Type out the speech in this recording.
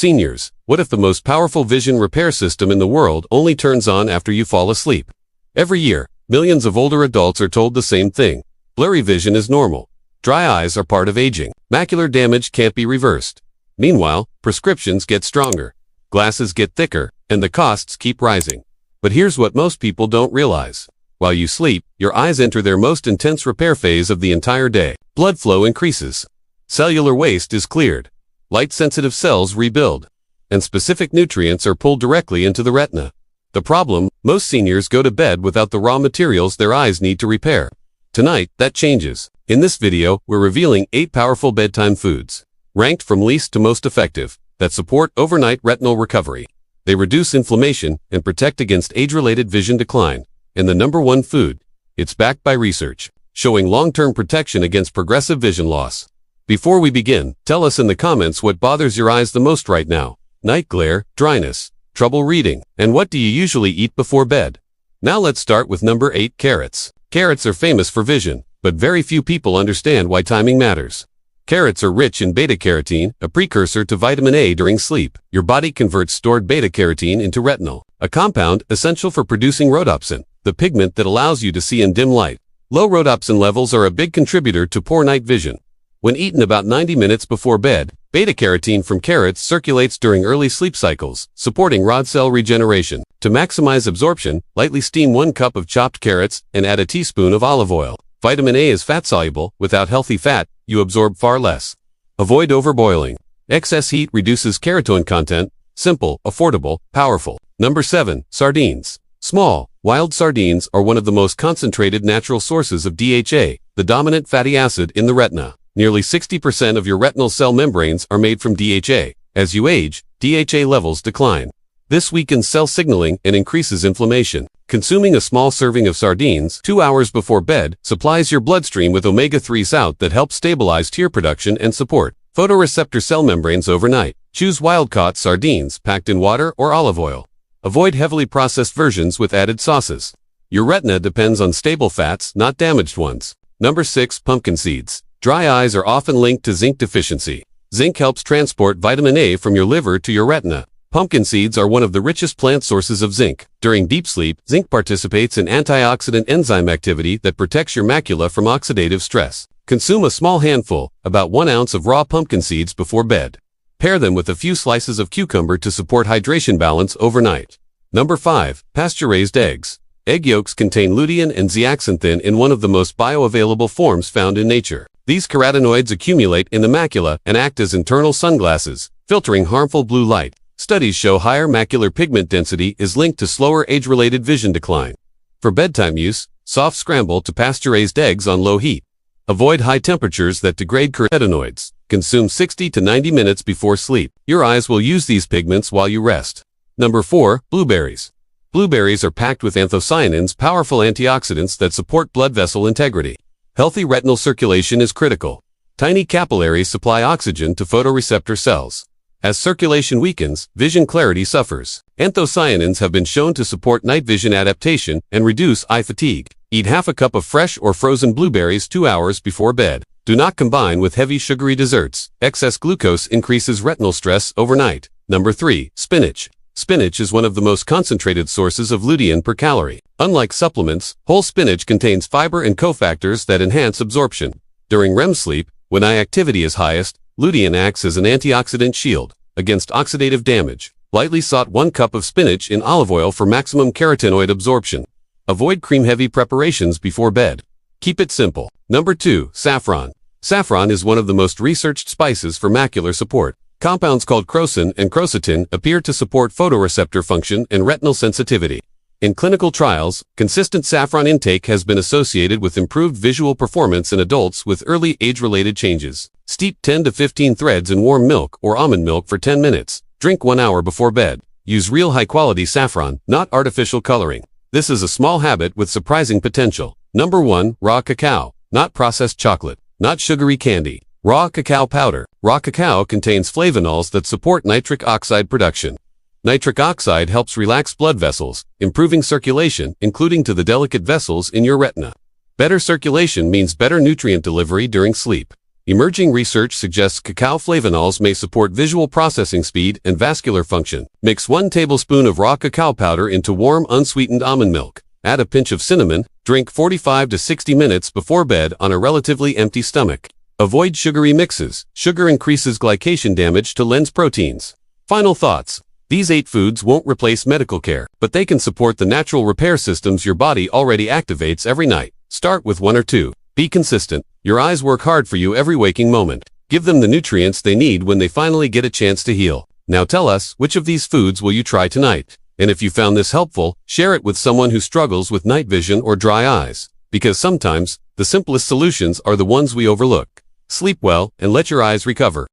Seniors, what if the most powerful vision repair system in the world only turns on after you fall asleep? Every year, millions of older adults are told the same thing. Blurry vision is normal. Dry eyes are part of aging. Macular damage can't be reversed. Meanwhile, prescriptions get stronger. Glasses get thicker, and the costs keep rising. But here's what most people don't realize. While you sleep, your eyes enter their most intense repair phase of the entire day. Blood flow increases. Cellular waste is cleared. Light-sensitive cells rebuild. And specific nutrients are pulled directly into the retina. The problem, most seniors go to bed without the raw materials their eyes need to repair. Tonight, that changes. In this video, we're revealing 8 powerful bedtime foods, ranked from least to most effective, that support overnight retinal recovery. They reduce inflammation and protect against age-related vision decline. And the number 1 food, it's backed by research, showing long-term protection against progressive vision loss. Before we begin, tell us in the comments what bothers your eyes the most right now. Night glare, dryness, trouble reading, and what do you usually eat before bed? Now let's start with number 8, carrots. Carrots are famous for vision, but very few people understand why timing matters. Carrots are rich in beta-carotene, a precursor to vitamin A during sleep. Your body converts stored beta-carotene into retinal, a compound essential for producing rhodopsin, the pigment that allows you to see in dim light. Low rhodopsin levels are a big contributor to poor night vision. When eaten about 90 minutes before bed, beta-carotene from carrots circulates during early sleep cycles, supporting rod cell regeneration. To maximize absorption, lightly steam 1 cup of chopped carrots and add a teaspoon of olive oil. Vitamin A is fat-soluble. Without healthy fat, you absorb far less. Avoid overboiling. Excess heat reduces keratoin content. Simple, affordable, powerful. Number 7, sardines. Small, wild sardines are one of the most concentrated natural sources of DHA, the dominant fatty acid in the retina. Nearly 60% of your retinal cell membranes are made from DHA. As you age, DHA levels decline. This weakens cell signaling and increases inflammation. Consuming a small serving of sardines 2 hours before bed supplies your bloodstream with omega-3 salt that helps stabilize tear production and support photoreceptor cell membranes overnight. Choose wild-caught sardines packed in water or olive oil. Avoid heavily processed versions with added sauces. Your retina depends on stable fats, not damaged ones. Number 6, pumpkin seeds. Dry eyes are often linked to zinc deficiency. Zinc helps transport vitamin A from your liver to your retina. Pumpkin seeds are one of the richest plant sources of zinc. During deep sleep, zinc participates in antioxidant enzyme activity that protects your macula from oxidative stress. Consume a small handful, about 1 ounce of raw pumpkin seeds before bed. Pair them with a few slices of cucumber to support hydration balance overnight. Number 5, pasture-raised eggs. Egg yolks contain lutein and zeaxanthin in one of the most bioavailable forms found in nature. These carotenoids accumulate in the macula and act as internal sunglasses, filtering harmful blue light. Studies show higher macular pigment density is linked to slower age-related vision decline. For bedtime use, soft scramble to pasture-raised eggs on low heat. Avoid high temperatures that degrade carotenoids. Consume 60 to 90 minutes before sleep. Your eyes will use these pigments while you rest. Number 4, blueberries. Blueberries are packed with anthocyanins, powerful antioxidants that support blood vessel integrity. Healthy retinal circulation is critical. Tiny capillaries supply oxygen to photoreceptor cells. As circulation weakens, vision clarity suffers. Anthocyanins have been shown to support night vision adaptation and reduce eye fatigue. Eat half a cup of fresh or frozen blueberries 2 hours before bed. Do not combine with heavy sugary desserts. Excess glucose increases retinal stress overnight. Number 3, spinach. Spinach is one of the most concentrated sources of lutein per calorie. Unlike supplements, whole spinach contains fiber and cofactors that enhance absorption. During REM sleep, when eye activity is highest, lutein acts as an antioxidant shield against oxidative damage. Lightly saute 1 cup of spinach in olive oil for maximum carotenoid absorption. Avoid cream-heavy preparations before bed. Keep it simple. Number 2, saffron. Saffron is one of the most researched spices for macular support. Compounds called crocin and quercetin appear to support photoreceptor function and retinal sensitivity. In clinical trials, consistent saffron intake has been associated with improved visual performance in adults with early age-related changes. Steep 10 to 15 threads in warm milk or almond milk for 10 minutes. Drink 1 hour before bed. Use real high-quality saffron, not artificial coloring. This is a small habit with surprising potential. Number 1, raw cacao. Not processed chocolate, not sugary candy. Raw cacao powder. Raw cacao contains flavonols that support nitric oxide production. Nitric oxide helps relax blood vessels, improving circulation, including to the delicate vessels in your retina. Better circulation means better nutrient delivery during sleep. Emerging research suggests cacao flavonols may support visual processing speed and vascular function. Mix 1 tablespoon of raw cacao powder into warm, unsweetened almond milk. Add a pinch of cinnamon. Drink 45 to 60 minutes before bed on a relatively empty stomach. Avoid sugary mixes. Sugar increases glycation damage to lens proteins. Final thoughts. These 8 foods won't replace medical care, but they can support the natural repair systems your body already activates every night. Start with 1 or 2. Be consistent. Your eyes work hard for you every waking moment. Give them the nutrients they need when they finally get a chance to heal. Now tell us, which of these foods will you try tonight? And if you found this helpful, share it with someone who struggles with night vision or dry eyes. Because sometimes, the simplest solutions are the ones we overlook. Sleep well and let your eyes recover.